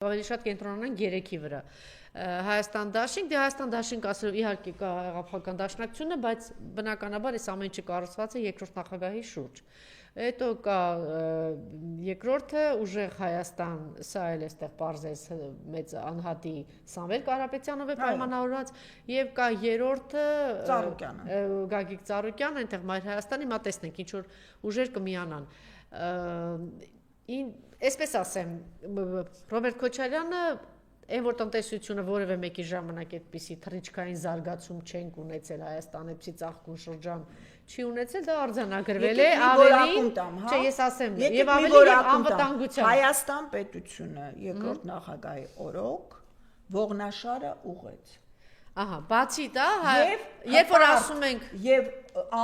ավելի շատ կենտրոնանան երեքի վրա։ Հայաստան դաշինք, դե Հայաստան դաշինք ասելով իհարկե կա հեղափոխական դաշնակցությունը, բայց բնականաբար այս ամեն ինչը կառուցված է երկրորդ նախագահի շուրջ։ Հետո կա երկրորդը ուժեղ Հայաստան, սա էլ էստեղ պարզես մեծ անհատի Սամվել Կարապետյանով է պայմանավորված, եւ կա երրորդը Գագիկ Ծառուկյանը, այնտեղ Մայր Հայաստանի, հիմա տեսնենք ինչ որ ուժեր կմիանան։ Այսպես ասեմ, Ռոբերտ Քոչարյանը այն որ տնտեսությունը որևէ մեկի ժամանակ այդպիսի թռիչքային զարգացում չենք ունեցել Հայաստանը, այդպիսի ծաղկուն շրջան չի ունեցել, դա արձանագրվել է ավելի, չէ, ես ասեմ, եւ ավելի անվտանգության։ Հայաստան պետությունը երկրորդ նախագահի օրոք ողնաշարը ուղեց։ Ահա, բացի դա, երբ որ ասում ենք եւ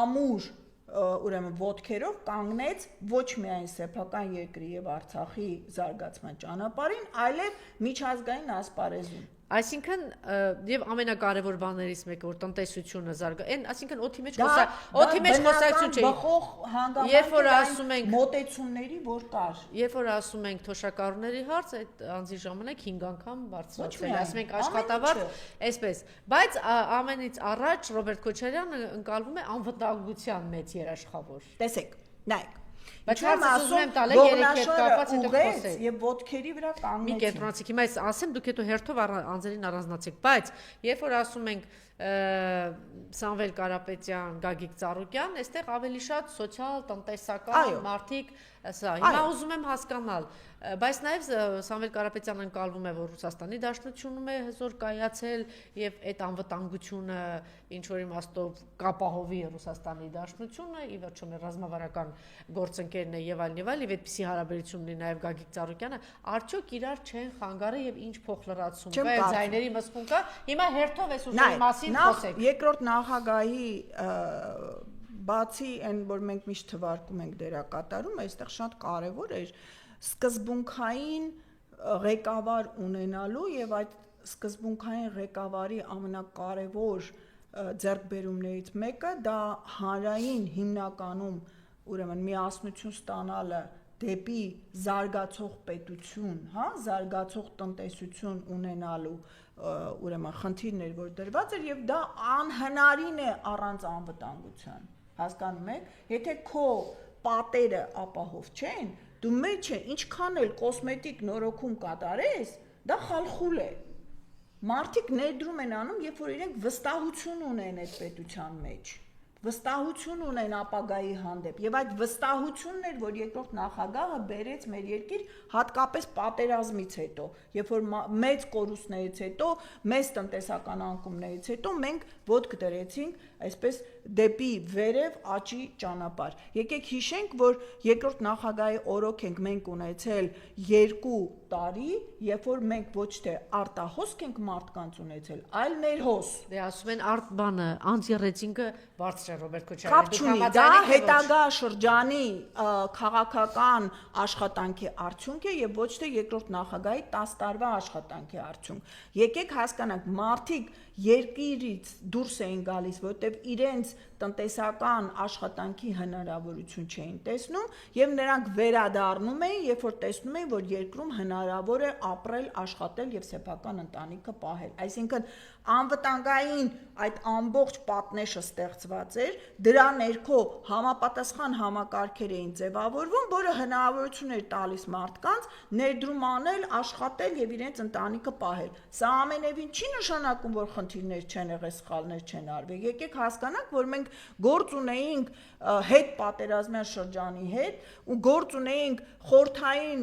ամուր ուրեմն ոտքերով կանգնեց ոչ միայն սեփական երկրի եւ Արցախի զարգացման ճանապարհին, այլև միջազգային ասպարեզում։ Այսինքն եւ ամենակարևոր բաներից մեկը որ տնտեսությունը այսինքն օդի մեջ խոսակցություն չէ։ Բխող հանգամանքային մոտեցումների որ կար։ Երբ որ ասում ենք թոշակառուների հարց, այդ անձի ժամանակ 5 անգամ բարձրացել, ասում ենք աշխատավարձ, այսպես, բայց ամենից առաջ Ռոբերտ Քոչարյանը ընկալվում է անվտանգության մեծ երաշխավոր։ Տեսեք, նայեք։ Բայց ասում եմ տալը երեք հետ կապված հետո խոսել եւ ոտքերի վրա կանգնեցին։ Մի կենտրոնացիք, հիմա այս ասեմ դուք հետո հերթով անձերին առանձնացեք, բայց երբ որ ասում ենք Սամվել Կարապետյան, Գագիկ Ծառուկյան, այստեղ ավելի շատ սոցիալ, տնտեսական մարդիկ, սա։ Հիմա ուզում եմ հասկանալ, բայց նաև Սամվել Կարապետյանը ընկալվում է, որ Ռուսաստանի Դաշնությունում է հզոր կայացել եւ այդ անվտանգությունը ինչ որ իմաստով կապահովի Ռուսաստանի Դաշնությունը, ի վերջո մեր ռազմավարական գործընկերն է եւ այլն, եւ այդպիսի հարաբերություն ունի նաև Գագիկ Ծառուկյանը, արդյոք իրար չեն խանգարի եւ ինչ փոխլրացում կա, այդ ձայների մսկում կա։ Հիմա հերթով էս ուժերի մասին խոսեք։ Երկրորդ նախագահի բացի այն որ մենք միշտ թվարկում ենք դերակատարում, այստեղ շատ կարևոր էր սկզբունքային ղեկավար ունենալու եւ այդ սկզբունքային ղեկավարի ամենակարևոր ձեռքբերումներից մեկը դա հանրային հիմնականում ուրեմն միասնություն ստանալը դեպի զարգացող պետություն, հա, զարգացող տնտեսություն ունենալու ուրեմն խնդիրներ որ դրված էր եւ դա անհնարին է առանց անվտանգության, հասկանում եք, եթե քո պատերը ապահով չեն, դու մեջը ինչքան էլ կոսմետիկ նորոգում կատարես, դա խալխուլ է։ Մարդիկ ներդրում են անում, երբ որ իրենք վստահություն ունեն այդ պետության մեջ, վստահություն ունեն ապագայի հանդեպ եւ այդ վստահությունն էր, որ երկրորդ նախագահը բերեց մեր երկիր հատկապես պատերազմից հետո, երբ որ մեծ կորուստներից հետո, մեծ տնտեսական անկումներից հետո մենք ոտք դրեցինք այսպես դեպի վերև աճի ճանապարհ։ Եկեք հիշենք, որ երկրորդ նախագահի օրոք ենք մենք ունեցել 2 տարի, երբ որ մենք ոչ թե արտահոսք ենք մարդկանց ունեցել, այլ ներհոս։ Դե ասում են բանը անձի ռեյտինգը բարձր է Ռոբերտ Քոչարյանի։ Կապ չունի, դա հետագա շրջանի քաղաքական աշխատանքի արդյունք է եւ ոչ թե երկրորդ նախագահի 10 տարվա աշխատանքի արդյունք։ Եկեք հասկանանք, մարդիկ երկիրից դուրս էին գալիս, որտեղ իրենց տնտեսական աշխատանքի հնարավորություն չէին տեսնում եւ նրանք վերադառնում էին, երբ որ տեսնում էին, որ երկրում հնարավոր է ապրել, աշխատել եւ սեփական ընտանիքը պահել։ Այսինքն անվտանգային այդ ամբողջ պատնեշը ստեղծված էր, դրա ներքո համապատասխան համակարգեր էին ձևավորվում, որը հնարավորություն էր տալիս մարդկանց ներդրում անել, աշխատել եւ իրենց ընտանիքը պահել։ Սա ամենևին չի նշանակում, որ խնդիրներ չեն եղել, սխալներ չեն արվել։ Եկեք հասկանանք, որ մենք գործ ունեինք հետ պատերազմյան շրջանի հետ ու գործ ունեինք խորհրդային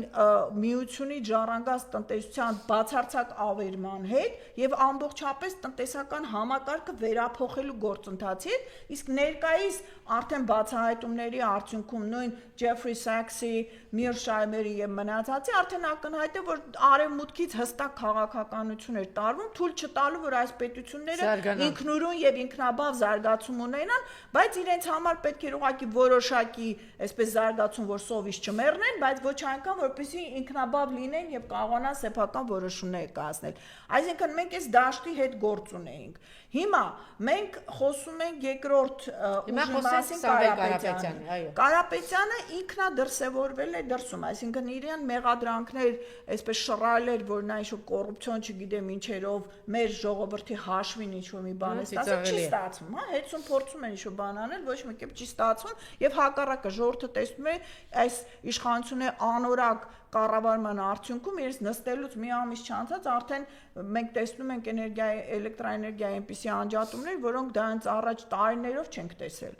միությունից ժառանգած տնտեսության բացարձակ ավերման հետ եւ ամբողջապես տնտեսական համակարգը վերափոխելու գործընթացի հետ, իսկ ներկայիս արդեն բացահայտումների արդյունքում նույն Ջեֆրի Սաքսի, Միրշայմերի եւ մնացածի արդեն ակնհայտ է, որ արևմուտքից հստակ քաղաքականություն էր տարվում, թույլ չտալու, որ այս պետությունները ինքնուրույն եւ ինքնաբավ զարգացում ունենան, բայց իրենց համար պետք էր ուղղակի որոշակի այսպես զարգացում, որ սովից չմեռնեն, բայց ոչ այնքան, որպեսզի ինքնաբավ լինեն եւ կարողանան սեփական որոշումներ կայացնել։ Այսինքն մենք այս դաշտի հետ գործ ունեինք։ Հիմա մենք խոսում ենք երկրորդ երկրորդ ուժի մասին Կարապետյանը, այո։ Կարապետյանը ինքնա դրսևորվել է դրսում, այսինքն իրեն մեղադրանքներ, այսպես շռայլեր, որ նա ինչ-որ կոռուպցիոն, չգիտեմ ինչերով մեր ժողովրդի հաշվին ինչ-որ մի բան է ստացել, չի ստացվում, հա, հետո փորձում են ինչ-որ բան անել, ոչ մի կերպ չի ստացվում, եւ հակառակը ժողովուրդը տեսնում է այս իշխանությունը անորակ կառավարման արդյունքում իրենց նստելուց մի ամիս չանցած արդեն մենք տեսնում ենք էլեկտրաէներգիայի այնպիսի անջատումներ, որոնք դրանց առաջ տարիներով չենք տեսել։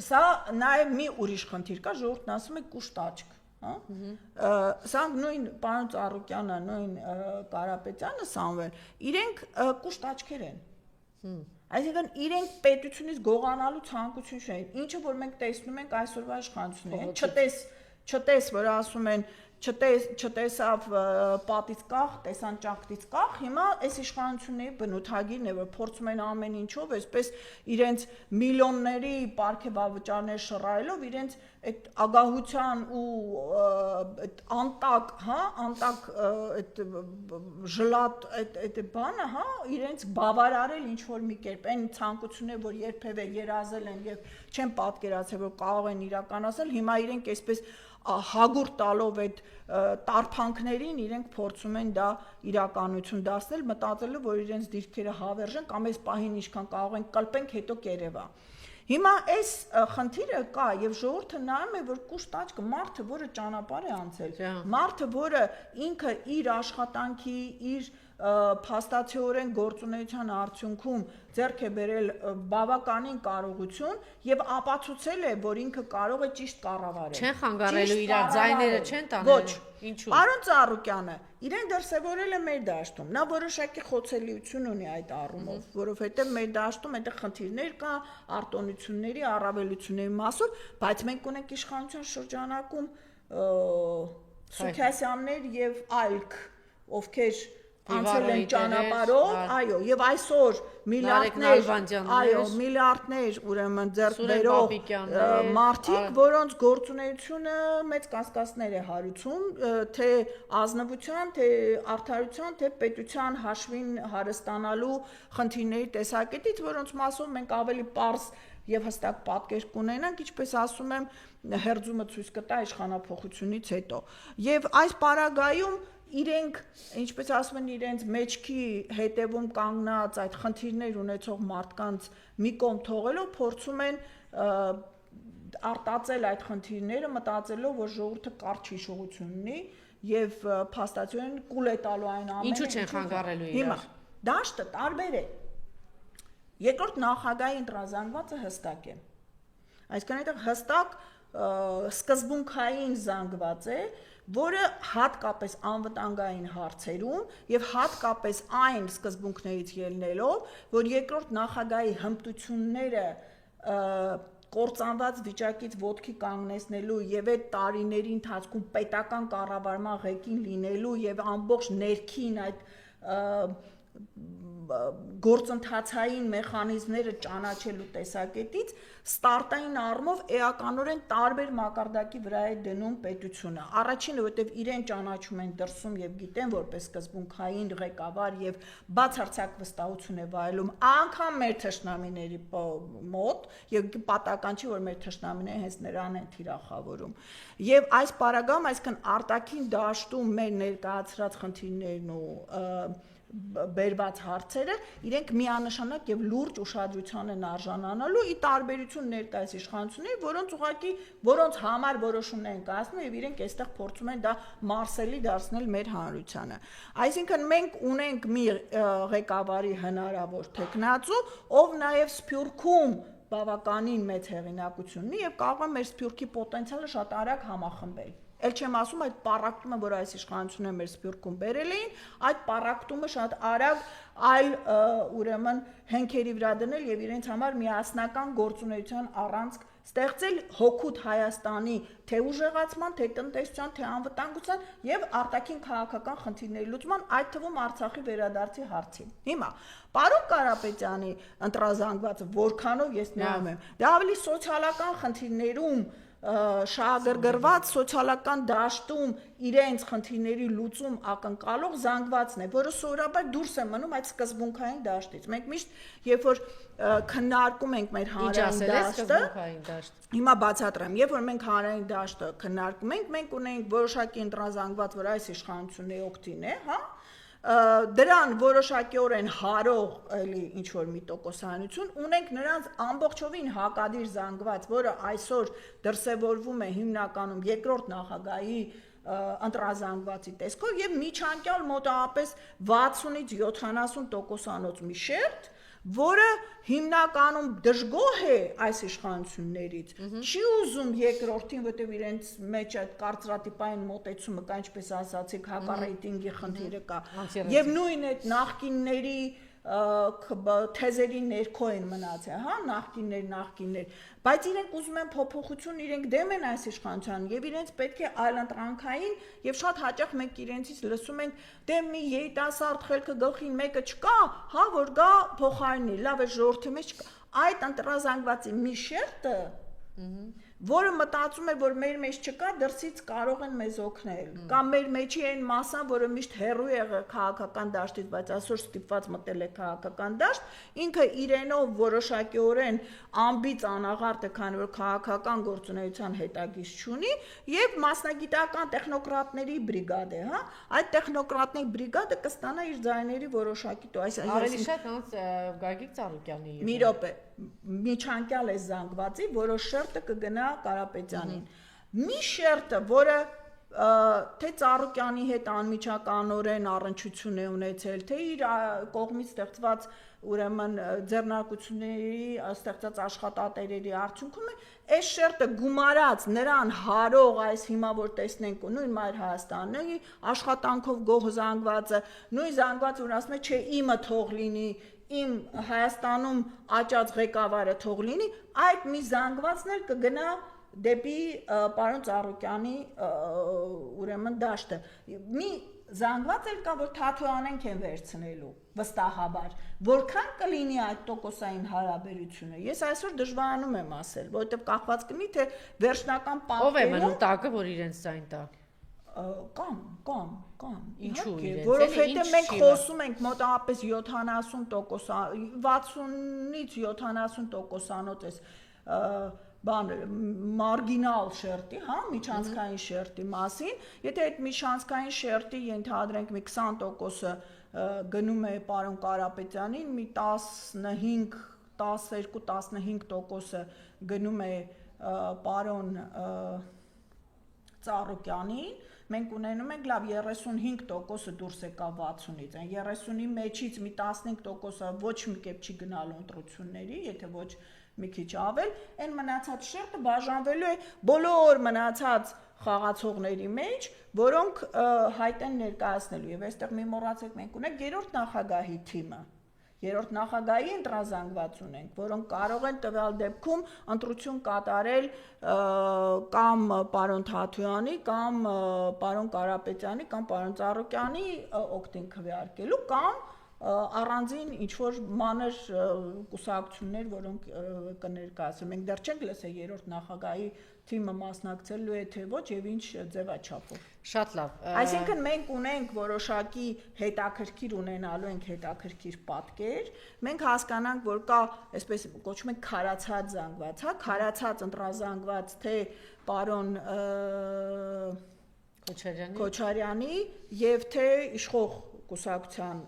Սա նաև մի ուրիշ խնդիր կա, ժողովուրդն ասում է կուշտ աչք, հա։ Սա նույն պարոն Ծառուկյանը, նույն Կարապետյանը, Սամվել, իրենք կուշտ աչքեր են։ Այսինքն իրենք պետությունից գողանալու ցանկություն չունեն, ինչը որ մենք տեսնում ենք այսօրվա իշխանություններին, չտես, որ ասում են, չտեսավ պատից կախ, տեսան ճակտից կախ, հիմա այս իշխանությունների բնութագիրն է, որ փորձում են ամեն ինչով, այսպես իրենց միլիոնների պարգևավճարներ շռայլով, իրենց այդ ագահության ու անտակ, հա, անտակ այդ ժլատ այդ բանը, հա, իրենց բավարարել ինչ որ մի կերպ, այն ցանկությունները, որ երբևէ երազել են եւ չեն պատկերացել, որ կարող են իրականացնել, հիմա իրենք այսպես հագուր տալով այդ տարփանքներին իրենք փորձում են դա իրականություն դարձնել, մտածելով, որ իրենց դիրքերը հավերժեն կամ այս պահին ինչքան կարող են կլպենք, հետո կերևա։ Հիմա այս խնդիրը կա եւ ժողովուրդը նայում է, որ կուշտ աչքը մարդը, որը ճանապարհ է անցել, մարդը, որը ինքը իր աշխատանքի, իր փաստացիորեն գործունեության արդյունքում ձեռք է բերել բավականին կարողություն եւ ապացուցել է, որ ինքը կարող է ճիշտ կառավարել։ Չեն խանգարելու իրար ձայները չեն տանել։ Ոչ, ինչու։ Պարոն Ծառուկյանը իրեն դրսևորել է մեր դաշտում։ Նա որոշակի խոցելիություն ունի այդ առումով, որովհետեւ մեր դաշտում այդտեղ խնդիրներ կա, արտոնությունների, առավելությունների մասով, բայց մենք ունենք իշխանության շրջանակում Սուքասյաններ եւ այլք, ովքեր անցել են ճանապարհով, այո, եւ այսօր միլիարդներ ուրեմն ձեռք բերող մարդիկ, որոնց գործունեությունը մեծ կասկածներ է հարուցում, թե ազնվության, թե արդարության, թե պետության հաշվին հարստանալու խնդիրների տեսակետից, որոնց մասով մենք ավելի պարզ եւ հստակ պատկեր կունենանք, ինչպես ասում եմ, հերձումը ցույց կտա իշխանափոխությունից հետո։ Եվ այս պարագայում իրենք, ինչպես ասում են, իրենց մեջքի հետևում կանգնած այդ խնդիրներ ունեցող մարդկանց մի կողմ թողելով փորձում են արտածել այդ խնդիրները, մտածելով, որ ժողովուրդը կարճ հիշողություն ունի եւ փաստացիորեն կուլ է տալու այն ամենը։ Ինչու չեն խանգարելու իրար։ Հիմա դաշտը տարբեր է։ Երկրորդ նախագահի ընտրազանգվածը հստակ է։ Այսինքն այդտեղ հստակ սկզբունքային զանգված է, որը հատկապես անվտանգային հարցերում եւ հատկապես այն սկզբունքներից ելնելով, որ երկրորդ նախագահի հմտությունները կործանված վիճակից ոտքի կանգնեցնելու եւ այդ տարիների ընթացքում պետական կառավարման ղեկին լինելու եւ ամբողջ ներքին այդ գործընթացային մեխանիզմները ճանաչելու տեսակետից ստարտային առումով էականորեն տարբեր մակարդակի վրա է դնում պետությունը։ Առաջինը, որովհետև իրեն ճանաչում են դրսում եւ գիտեն որպես սկզբունքային ղեկավար եւ բացարձակ վստահություն է վայելում անգամ մեր թշնամիների մոտ եւ պատահական չի, որ մեր թշնամիները հենց նրան են թիրախավորում։ Եվ այս պարագայում, այսինքն արտաքին դաշտում մեր ներկայացրած խնդիրներն ու բերված հարցերը իրենք միանշանակ եւ լուրջ ուշադրության են արժանանալու ի տարբերություն ներկայիս իշխանությունների, որոնց համար որոշումներ են կայացնում եւ իրենք այստեղ փորձում են դա մարսելի դարձնել մեր հանրությանը։ Այսինքն մենք ունենք մի ղեկավարի հնարավոր տեխնացու, ով նաեւ Սփյուռքում բավականին մեծ հեղինակություն ունի եւ կարող է մեր Սփյուռքի պոտենցիալը շատ արագ համախմբել։ Էլ չեմ ասում այդ պարակտումը, որ այս իշխանությունները մեր Սփյուռքում բերել էին, այդ պարակտումը շատ արագ այլ ուրեմն հենքերի վրա դնել եւ իրենց համար միասնական գործունեության առանցք ստեղծել հօգուտ Հայաստանի թե ուժեղացման, թե տնտեսության, թե անվտանգության եւ արտաքին քաղաքական խնդիրների լուծման, այդ թվում Արցախի վերադարձի հարցին։ Հիմա պարոն Կարապետյանի ընտրազանգվածը որքանով ես նայում եմ, դա ավելի սոցիալական խնդիրներում շահագրգռված սոցիալական դաշտում իրենց խնդիրների լուծում ակնկալող զանգվածն է, որը սովորաբար դուրս է մնում այդ սկզբունքային դաշտից։ Մենք միշտ երբ որ քննարկում ենք մեր հանրային դաշտը, հիմա բացատրեմ, երբ որ մենք հանրային դաշտը քննարկում ենք, մենք ունենք որոշակի ընտրազանգված, որ այս իշխանությունների օգտին է, հա, դրան որոշակիորեն հարող էլի ինչ որ մի տոկոսանություն ունենք նրանց ամբողջովին հակադիր զանգված, որը այսօր դրսևորվում է հիմնականում երկրորդ նախագահի ընտրազանգվածի տեսքով եւ միջանկյալ մոտավորապես 60-ից 70% մի շերտ, որը հիմնականում դժգոհ է այս իշխանություններից, չի ուզում երկրորդին, որտեղ իրենց մեջ այդ կարծրատիպային մոտեցումը կա, ինչպես ասացիք, հակառեյտինգի խնդիրը կա, եւ նույն այդ նախկինների թեզերի ներքո են մնացել, հա, նախկիններ, բայց իրենք ուզում են փոփոխություն, իրենք դեմ են այս իշխանության եւ իրենց պետք է այլընտրանքային եւ շատ հաճախ մենք իրենցից լսում ենք դե մի երիտասարդ խելքը գլխին մեկը չկա, հա, որ գա փոխարինի, լավ է ժողովրդի մեջ չկա, այդ ընտրազանգվածի մի շերտը որը մտածում է, որ մեր մեջ չկա, դրսից կարող են մեզ օգնել, կամ մեր մեջի այն մասան, որը միշտ հեռու է եղել քաղաքական դաշտից, բայց այսօր ստիպված մտել է քաղաքական դաշտ, ինքը իրենով որոշակիորեն ամբից անաղարտ է, քանի որ քաղաքական գործունեության հետագիծ չունի, եւ մասնագիտական տեխնոկրատների բրիգադ է, հա, այդ տեխնոկրատների բրիգադը կստանա իր ձայների որոշակի տո, ավելի շատ ոնց Գագիկ Ծառուկյանի մի րոպե միջանկյալ է զանգվածի, որոշ շերտը կգնա Կարապետյանին։ Մի շերտը, որը թե Ծառուկյանի հետ անմիջականորեն առնչություն է ունեցել, թե իր կողմից ստեղծված ուրեմն ձեռնարկությունների ստեղծած աշխատատերերի արդյունքում է, այս շերտը գումարած նրան հարող այս հիմա որ տեսնենք նույն Մայր Հայաստանի աշխատանքով գոհ զանգվածը, նույն զանգվածը որ ասում է, չէ, իմը թող լինի, իմ Հայաստանում աճած ղեկավարը թող լինի, այդ մի զանգվածն էլ կգնա դեպի պարոն Ծառուկյանի ուրեմն դաշտը։ Մի զանգված էլ կա, որ Թաթոյանենք են վերցնելու, վստահաբար, որքան կլինի այդ տոկոսային հարաբերությունը։ Ես այսօր դժվարանում եմ ասել, որովհետև կախված կլինի, թե վերջնական պատկերում ով է մնում տակը, որ իրենց ձայն տա։ Կամ ինչու իրենց, որովհետև մենք խոսում ենք մոտավորապես 70%, 60-ից 70%-անոց էս բան մարգինալ շերտի, հա, միջանցքային շերտի մասին, եթե այդ միջանցքային շերտի ենթադրենք մի 20%-ը գնում է պարոն Կարապետյանին, մի 12-15%-ը գնում է պարոն Ծառուկյանին, մենք ունենում ենք լավ 35%-ը դուրս եկա 60-ից, այն 30-ի մեջից մի 15%-ը ոչ մի կերպ չի գնալու ընտրությունների, եթե ոչ մի քիչ ավել, այն մնացած շերտը բաժանվելու է բոլոր մնացած խաղացողների մեջ, որոնք հայտ են ներկայացնելու եւ այստեղ մի մոռացեք մենք ունենք երրորդ նախագահի թիմը, երրորդ նախագահի ընտրազանգված ունենք, որոնք կարող են տվյալ դեպքում ընտրություն կատարել կամ պարոն Թաթոյանի, կամ պարոն Կարապետյանի, կամ պարոն Ծառուկյանի օգտին քվեարկելու, կամ առանձին ինչ-որ մանր կուսակցություններ, որոնք կներկայացվեն։ Մենք դեռ չենք լսել երրորդ նախագահի թիմը մասնակցելու է թե ոչ եւ ինչ ձևաչափով։ Շատ լավ։ Այսինքն մենք ունենք որոշակի հետաքրքիր ունենալու ենք հետաքրքիր պատկեր, մենք հասկանանք, որ կա, այսպես կոչում ենք քարացած զանգված, հա, քարացած ընտրազանգված թե պարոն Քոչարյանի եւ թե իշխող կուսակցության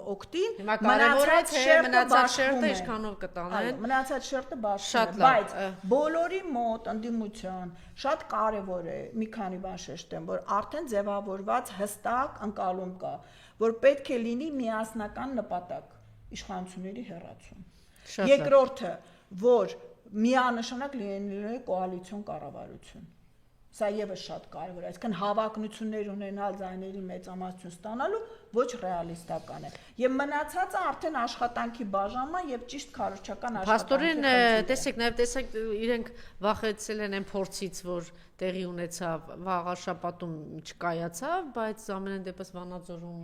օգտին, մնացած շերտը ինչքանով կտանեն, մնացած շերտը բաշխում է, բայց բոլորի մոտ ընդդիմության շատ կարևոր է մի քանի բան շեշտեմ, որ արդեն ձևավորված հստակ ընկալում կա, որ պետք է լինի միասնական նպատակ իշխանությունների հեռացում։ Երկրորդը, որ միանշանակ լինելու է կոալիցիոն կառավարություն։ Սա եւս շատ կարևոր է, այսինքն հավակնություններ ունենալ ձայների մեծամասնություն ստանալու ոչ ռեալիստական է։ Եվ մնացածը արդեն աշխատանքի բաժանման եւ ճիշտ քարոզչական աշխատանքի։ Փաստորեն, տեսեք, նաեւ տեսեք, իրենք վախեցել են այն փորձից, որ տեղի ունեցավ վաղաշաբաթում չկայացավ, բայց ամենայն դեպս Վանաձորում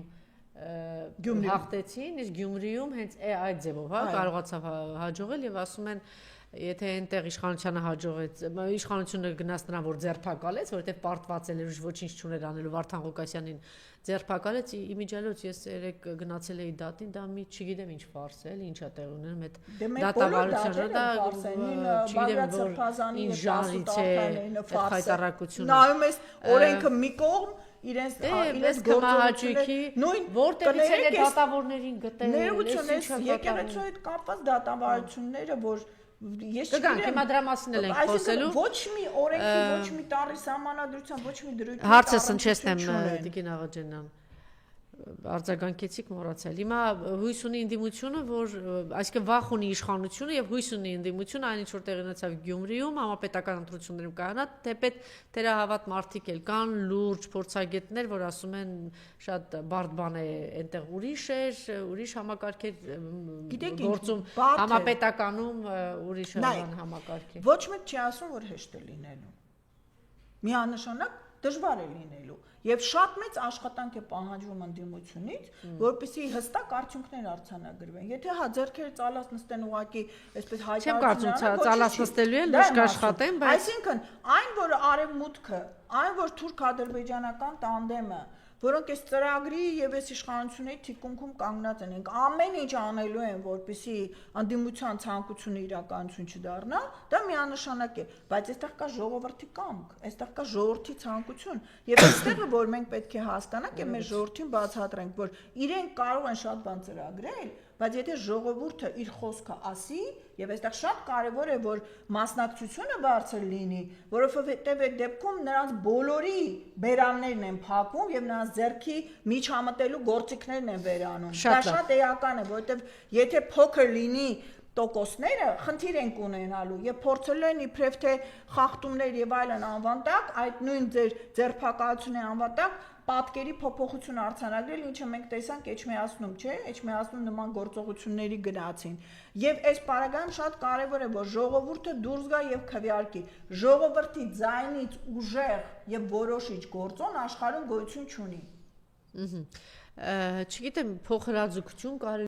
հաղթեցին, իսկ Գյումրիում հենց այդ ձևով, հա, կարողացավ հաջողել եւ ասում են եթե այնտեղ իշխանությանը հաջողեց, իշխանությունը գնաց նրան, որ ձերբակալեց, որովհետև պարտված էր ուժ ոչինչ չուներ անելու Վարդան Ղուկասյանին ձերբակալեց, իմիջիալոց ես երեք գնացել էի դատին, դա մի չգիտեմ ինչ ֆարս է, էլի ինչա տեղ ուներ, այդ դատավարությունը դա չգիտեմ որ ինչ ժանրից է այդ խայտարակությունը։ Նայում ես օրենքը մի կողմ իրենց գործողությունների նույն որտեղից են այդ դատավորներին գտել, ներողությունից եկեղեցու հետ կապված դատավարությունները, որ ես չգիտեմ, հիմա դրա մասին էլ ենք խոսելու։ Ոչ մի օրենքի, ոչ մի տարի սահմանադրության, ոչ մի դրույթի հարցը հնչեցնեմ Տիկին Աղաջանյան, արձագանքեցիք մոռացել։ Հիմա հույս ունի ընդդիմությունը, որ այսինքն վախ ունի իշխանությունը եւ հույս ունի ընդդիմությունը, այն ինչ որ տեղի ունեցավ Գյումրիում, համապետական ընտրություններում կայանա, թեպետ թերահավատ մարդիկ էլ կան, լուրջ փորձագետներ, որ ասում են շատ բարդ բան է, այնտեղ ուրիշ համակարգ է գործում, համապետականում ուրիշ համակարգ է։ Ոչ մեկ չի ասում, որ հեշտ է լինելու։ Միանշանակ դժվար է լինելու եւ շատ մեծ աշխատանք է պահանջվում ընդդիմությունից, որպեսզի հստակ արդյունքներ արձանագրվեն։ Եթե հա ձեռքերը ծալած նստեն ուղակի այսպես հայտարարություն, չեմ կարծում ծալած նստելու են, լուրջ աշխատեն, բայց այսինքն այն, որ արևմուտքը, այն, որ թուրք-ադրբեջանական տանդեմը, որոնք այս ծրագրի եւ այս իշխանությունների թիկունքում կանգնած են, ամեն ինչ անելու են, որպեսզի ընդդիմության ցանկությունը իրականություն չդառնա, դա միանշանակ է, բայց այստեղ կա ժողովրդի կամք, այստեղ կա ժողովրդի ցանկություն, եւ այստեղը որ մենք պետք է հասկանանք եւ մեր ժողովրդին բացատրենք, որ իրենք կարող են շատ բան ծրագրել, բայց եթե ժողովուրդը իր խոսքը ասի, եւ այստեղ շատ կարեւոր է, որ մասնակցությունը բարձր լինի, որովհետեւ այդ դեպքում նրանց բոլորի բերաններն են փակում եւ նրանց ձեռքի միջամտելու գործիքներն են վերանում։ Դա շատ էական է, որովհետեւ եթե փոքր լինի տոկոսները խնդիր ենք ունենալու եւ փորձելու են իբրև թե խախտումներ եւ այլն անվանտակ, այդ նույն ձեր ձերբակալությունը անվանտակ պատկերի փոփոխություն արձանագրել, ինչը մենք տեսանք Էջմիածնում, չէ՞, Էջմիածնում նման գործողությունների գնացին։ Եվ այս պարագայում շատ կարևոր է, որ ժողովուրդը դուրս գա եւ քվեարկի։ Ժողովրդի ձայնից ուժեղ եւ որոշիչ գործոն աշխարհում գոյություն չունի։ Չգիտեմ, փոխհրաձգություն կարելի